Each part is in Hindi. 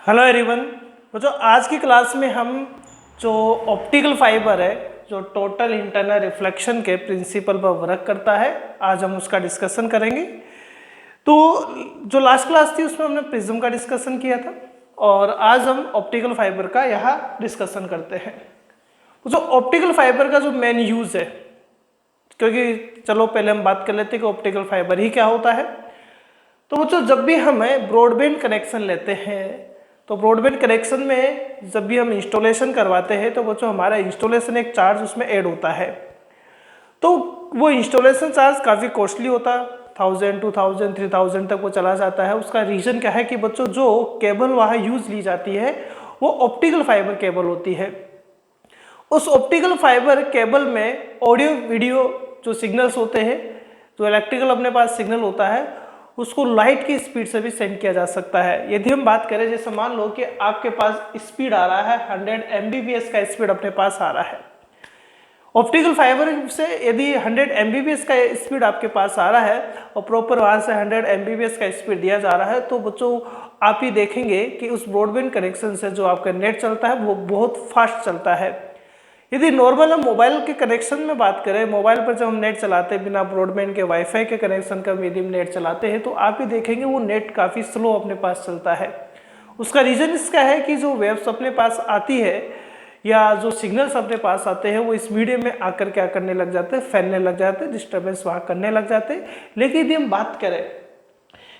Hello everyone. तो जो आज की क्लास में हम जो ऑप्टिकल फाइबर है जो टोटल इंटरनल रिफ्लेक्शन के प्रिंसिपल पर वर्क करता है, आज हम उसका डिस्कशन करेंगे। तो जो लास्ट क्लास थी उसमें हमने प्रिज्म का डिस्कशन किया था और आज हम ऑप्टिकल फाइबर का यहाँ डिस्कशन करते हैं। तो जो ऑप्टिकल फाइबर का जो मेन यूज़ है, क्योंकि चलो पहले हम बात कर लेते हैं कि ऑप्टिकल फाइबर ही क्या होता है। तो बच्चों जब भी हमें ब्रॉडबैंड कनेक्शन लेते हैं तो ब्रॉडबैंड कनेक्शन में जब भी हम इंस्टॉलेशन करवाते हैं तो बच्चों हमारा इंस्टॉलेशन एक चार्ज उसमें ऐड होता है। तो वो इंस्टॉलेशन चार्ज काफ़ी कॉस्टली होता है, 1000, 2000, 3000 तक वो चला जाता है। उसका रीज़न क्या है कि बच्चों जो केबल वहाँ यूज़ ली जाती है वो ऑप्टिकल फाइबर केबल होती है। उस ऑप्टिकल फाइबर केबल में ऑडियो वीडियो जो सिग्नल्स होते हैं, जो इलेक्ट्रिकल अपने पास सिग्नल होता है, उसको लाइट की स्पीड से भी सेंड किया जा सकता है। यदि हम बात करें, जैसे मान लो कि आपके पास स्पीड आ रहा है 100 Mbps का स्पीड अपने पास आ रहा है। ऑप्टिकल फाइबर से यदि 100 Mbps का स्पीड आपके पास आ रहा है और प्रॉपर वहाँ से 100 Mbps का स्पीड दिया जा रहा है, तो बच्चों आप ही देखेंगे कि उस ब्रॉडबैंड कनेक्शन से जो आपका नेट चलता है वो बहुत फास्ट चलता है। यदि नॉर्मल हम मोबाइल के कनेक्शन में बात करें, मोबाइल पर जब हम नेट चलाते हैं बिना ब्रॉडबैंड के वाईफाई के कनेक्शन का यदि हम नेट चलाते हैं तो आप ही देखेंगे वो नेट काफ़ी स्लो अपने पास चलता है। उसका रीज़न इसका है कि जो वेव्स अपने पास आती है या जो सिग्नल्स अपने पास आते हैं वो इस मीडियम में आकर क्या करने लग जाते हैं, फैलने लग जाते हैं, डिस्टर्बेंस वहाँ करने लग जाते हैं। लेकिन यदि हम बात करें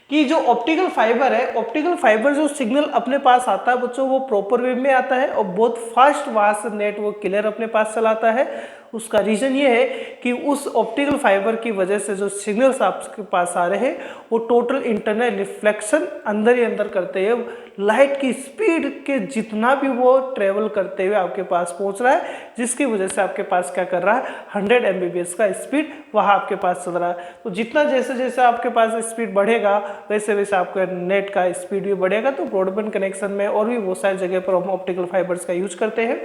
कि जो ऑप्टिकल फाइबर है, ऑप्टिकल फाइबर जो सिग्नल अपने पास आता है बच्चों वो प्रॉपर वे में आता है और बहुत फास्ट वहाँ से नेट वो क्लियर अपने पास चलाता है। उसका रीज़न ये है कि उस ऑप्टिकल फाइबर की वजह से जो सिग्नल्स आपके पास आ रहे हैं वो टोटल इंटरनल रिफ्लेक्शन अंदर ही अंदर करते हुए लाइट की स्पीड के जितना भी वो ट्रेवल करते हुए आपके पास पहुँच रहा है, जिसकी वजह से आपके पास क्या कर रहा है, 100 Mbps का स्पीड वहाँ आपके पास चल रहा है। तो जितना जैसे जैसे आपके पास स्पीड बढ़ेगा वैसे वैसे आपका नेट का स्पीड भी बढ़ेगा। तो ब्रॉडबैंड कनेक्शन में और भी बहुत सारी जगह पर हम ऑप्टिकल फाइबर्स का यूज करते हैं।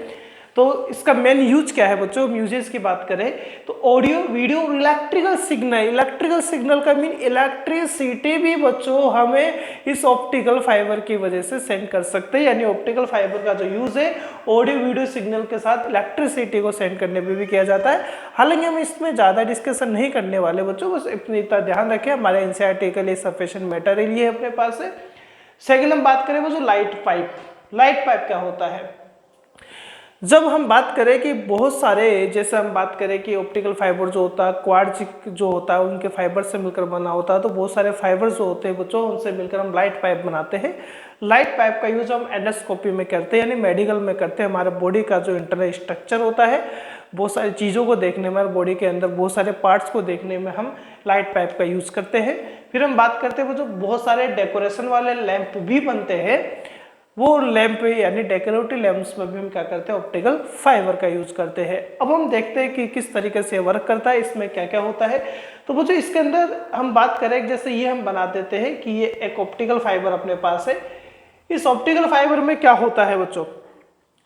तो इसका मेन यूज क्या है बच्चों, यूजेस की बात करें तो ऑडियो वीडियो और इलेक्ट्रिकल सिग्नल का मीन इलेक्ट्रिसिटी भी बच्चों हमें इस ऑप्टिकल फाइबर की वजह से सेंड कर सकते हैं। यानी ऑप्टिकल फाइबर का जो यूज है ऑडियो वीडियो सिग्नल के साथ इलेक्ट्रिसिटी को सेंड करने में भी किया जाता है। हालांकि हम इसमें ज़्यादा डिस्कशन नहीं करने वाले बच्चों, बस इतना ध्यान रखें, हमारे एनसीईआरटी के लिए सफिशिएंट मटेरियल ये अपने पास है। सेकेंड हम बात करें वो जो लाइट पाइप क्या होता है। जब हम बात करें कि बहुत सारे, जैसे हम बात करें कि ऑप्टिकल फाइबर जो होता है क्वार्ट्ज जो होता है उनके फाइबर से मिलकर बना होता है, तो बहुत सारे फाइबर जो होते हैं बच्चों उनसे मिलकर हम लाइट पाइप बनाते हैं। लाइट पाइप का यूज हम एंडोस्कोपी में करते हैं, यानी मेडिकल में करते हैं। हमारे बॉडी का जो इंटरनल स्ट्रक्चर होता है, बहुत सारी चीज़ों को देखने में, बॉडी के अंदर बहुत सारे पार्ट्स को देखने में हम लाइट पाइप का यूज़ करते हैं। फिर हम बात करते हैं वो जो बहुत सारे डेकोरेशन वाले लैंप भी बनते हैं, वो लैंप यानी डेकोरेटिव लैंप्स में भी हम क्या करते हैं, ऑप्टिकल फाइबर का यूज करते हैं। अब हम देखते हैं कि किस तरीके से वर्क करता है, इसमें क्या क्या होता है। तो बच्चों इसके अंदर हम बात करें, जैसे ये हम बना देते हैं कि ये एक ऑप्टिकल फाइबर अपने पास है। इस ऑप्टिकल फाइबर में क्या होता है बच्चों,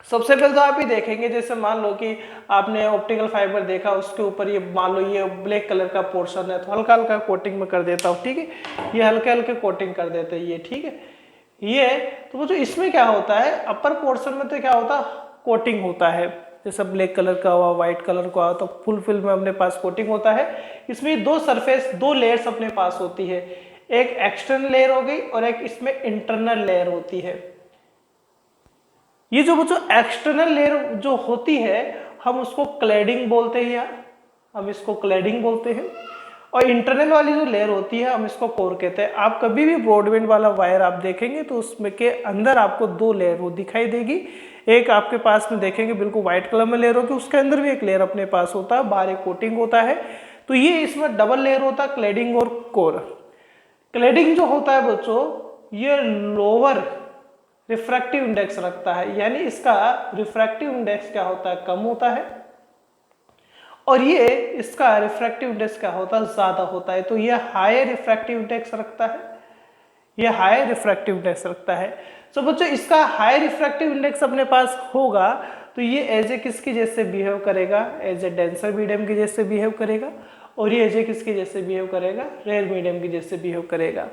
सबसे पहले तो आप ही देखेंगे, जैसे मान लो कि आपने ऑप्टिकल फाइबर देखा, उसके ऊपर ये मान लो ये ब्लैक कलर का पोर्शन है, तो हल्का हल्का कोटिंग में कर देता हूँ, ठीक है, ये हल्के हल्के कोटिंग कर देते हैं ये, ठीक है, ये। तो वो जो इसमें क्या होता है, अपर पोर्शन में तो क्या होता है, कोटिंग होता है, जैसे ब्लैक कलर का हुआ, व्हाइट कलर का हुआ, तो फुल फिल में अपने पास कोटिंग होता है। इसमें दो लेयर्स अपने पास होती है, एक एक्सटर्नल लेयर हो गई और एक इसमें इंटरनल लेयर होती है। ये जो बच्चों एक्सटर्नल लेयर जो होती है हम उसको क्लैडिंग बोलते हैं, यार हम इसको क्लैडिंग बोलते हैं। और इंटरनल वाली जो लेयर होती है हम इसको कोर कहते हैं। आप कभी भी ब्रॉडबैंड वाला वायर आप देखेंगे तो उसमें के अंदर आपको दो लेयर वो दिखाई देगी। एक आपके पास में देखेंगे बिल्कुल व्हाइट कलर में लेयर होगी, उसके अंदर भी एक लेयर अपने पास होता है, बाहर एक कोटिंग होता है। तो ये इसमें डबल लेयर होता है, क्लैडिंग और कोर। क्लैडिंग जो होता है बच्चों ये लोअर रिफ्रैक्टिव इंडेक्स रखता है, यानी इसका रिफ्रैक्टिव इंडेक्स क्या होता है, कम होता है, और ये इसका रिफ्रैक्टिव इंडेक्स क्या होता है, ज्यादा होता है। तो ये हायर रिफ्रैक्टिव इंडेक्स रखता है, ये हायर रिफ्रैक्टिव इंडेक्स रखता है। तो बच्चों इसका हायर रिफ्रैक्टिव इंडेक्स अपने पास होगा तो ये एज ए किसके जैसे बिहेव करेगा, एज ए डेंसर मीडियम के जैसे बिहेव करेगा, और ये एज ए किसके जैसे बिहेव करेगा, रेयर मीडियम के जैसे बिहेव करेगा।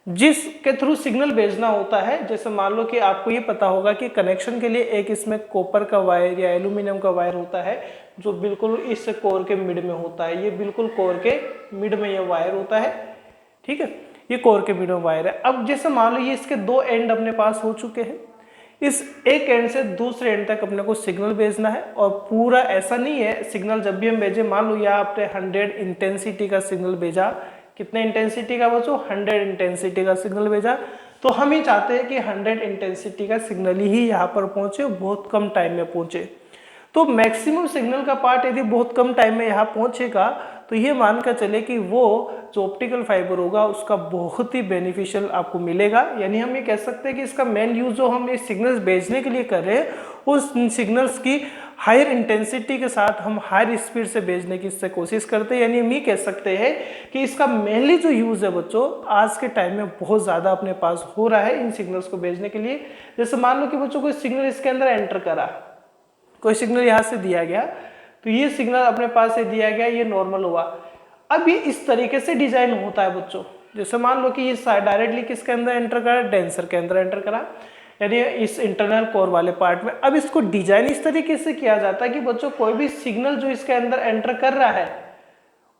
जिसके थ्रू सिग्नल भेजना होता है। जैसे मान लो कि आपको ये पता होगा कि कनेक्शन के लिए एक इसमें कॉपर का वायर या एल्यूमिनियम का वायर होता है जो बिल्कुल इस कोर के मिड में होता है। ये बिल्कुल कोर के मिड में ये वायर होता है, ठीक है, ये कोर के मिड में वायर है। अब जैसे मान लो ये इसके दो एंड अपने पास हो चुके हैं, इस एक एंड से दूसरे एंड तक अपने को सिग्नल भेजना है। और पूरा ऐसा नहीं है, सिग्नल जब भी हम भेजें, मान लो यहाँ आपने 100 इंटेंसिटी का सिग्नल भेजा, कितने इंटेंसिटी का बच्चों, 100 इंटेंसिटी का सिग्नल भेजा, तो हम ही चाहते हैं कि 100 इंटेंसिटी का सिग्नल ही यहाँ पर पहुंचे, बहुत कम टाइम में पहुंचे। तो मैक्सिमम सिग्नल का पार्ट यदि बहुत कम टाइम में यहाँ पहुंचेगा तो ये मानकर चले कि वो जो ऑप्टिकल फाइबर होगा उसका बहुत ही बेनिफिशियल आपको मिलेगा। यानी हम ये कह सकते हैं कि इसका मेन यूज जो हम ये सिग्नल्स भेजने के लिए कर रहे हैं, उस सिग्नल्स की हायर इंटेंसिटी के साथ हम हायर स्पीड से भेजने की इससे कोशिश करते हैं। यानी हम ये कह सकते हैं कि इसका मेनली जो यूज है बच्चों आज के टाइम में बहुत ज़्यादा अपने पास हो रहा है इन सिग्नल्स को भेजने के लिए। जैसे मान लो कि बच्चों कोई सिग्नल इसके अंदर एंटर करा, कोई सिग्नल यहाँ से दिया गया, तो ये सिग्नल अपने पास से दिया गया, ये नॉर्मल हुआ। अब ये इस तरीके से डिजाइन होता है बच्चों। जैसे मान लो कि ये डायरेक्टली किसके अंदर एंटर करा, डेंसर के अंदर एंटर करा, यानी इस इंटरनल कोर वाले पार्ट में। अब इसको डिजाइन इस तरीके से किया जाता है कि बच्चों कोई भी सिग्नल जो इसके अंदर एंटर कर रहा है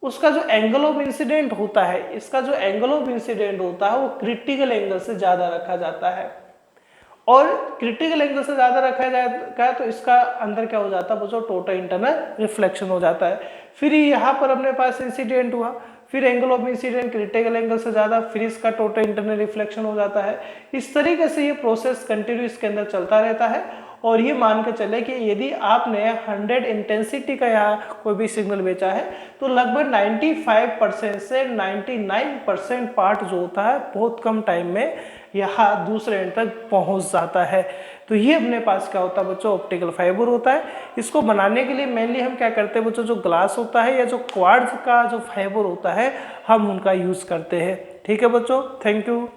उसका जो एंगल ऑफ इंसिडेंट होता है, इसका जो एंगल ऑफ इंसिडेंट होता है वो क्रिटिकल एंगल से ज्यादा रखा जाता है। और क्रिटिकल एंगल से ज्यादा रखा जाएगा तो इसका अंदर क्या हो जाता है बच्चों, टोटल इंटरनल रिफ्लेक्शन हो जाता है। फिर यहाँ पर अपने पास इंसिडेंट हुआ, फिर angle of incident critical angle से ज्यादा, फिर इसका टोटल इंटरनल रिफ्लेक्शन हो जाता है। इस तरीके से ये प्रोसेस कंटिन्यू इसके अंदर चलता रहता है। और ये मान के चले कि यदि आपने 100 इंटेंसिटी का यहाँ कोई भी सिग्नल बेचा है तो लगभग 95% से 99% पार्ट जो होता है बहुत कम टाइम में यहाँ दूसरे एंड तक पहुँच जाता है। तो ये अपने पास क्या होता है बच्चों, ऑप्टिकल फाइबर होता है। इसको बनाने के लिए मेनली हम क्या करते हैं बच्चों, जो ग्लास होता है या जो क्वार्ट्ज का जो फाइबर होता है हम उनका यूज़ करते हैं। ठीक है बच्चों, थैंक यू।